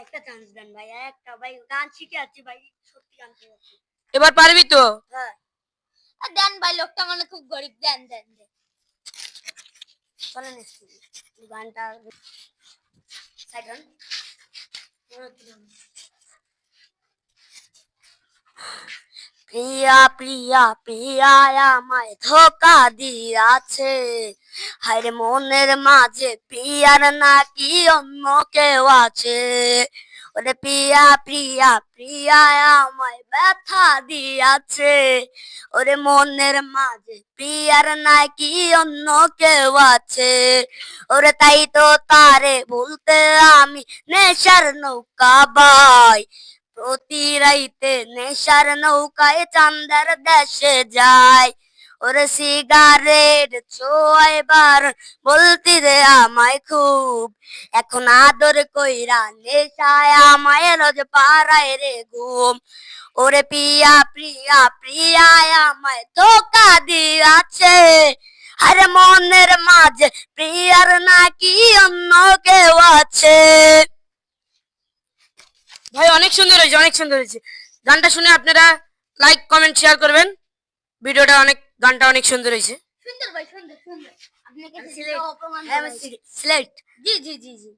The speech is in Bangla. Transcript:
একটা চান্স দেন ভাই, একটা ভাই, গান শিখে আছি ভাই, সত্যি গান শিখে আছি। এবার পারবি তো? হ্যাঁ দেন ভাই, লোকটা মানে খুব গরিব, দেন দেন দেন। চলেন গানটা সাইড গান। প্রিয়া প্রিয়া প্রিয়া আমায় ধোকা দিয়াছে, হায়রে মনের মাঝে প্রিয়ার নাকি অন্য কেউ আছে। ওরে প্রিয়া প্রিয়া প্রিয়া আমায় ব্যথা দিয়াছে, ওরে মনের মাঝে প্রিয়ার নাকি অন্য কেউ আছে। ওরে তাই তো তারে বলতে আমি নেশার নৌকা বাই, প্রতি রাইতে নেশার নৌকায় চান্দার দেশে যায়। ওরে সিগারেট ছোঁয়াইবার বলতি রে আমায় খুব, এখন আদর কইরা নেশায় আমায় রোজ পাড়ায় রে ঘুম। ওরে প্রিয়া প্রিয়া প্রিয়া আমায় ধোকা দিয়াছে, আরে মনের মাঝে প্রিয়ার নাকি অন্য কেউ আছে। ভাই অনেক সুন্দর হয়েছে, অনেক সুন্দর হয়েছে। গানটা শুনে আপনারা লাইক কমেন্ট শেয়ার করবেন। ভিডিওটা গানটা অনেক সুন্দর হয়েছে। সুন্দর ভাই, সুন্দর সুন্দর। আপনাকে সিলেট। অপমান সিলেট। জি জি জি জি।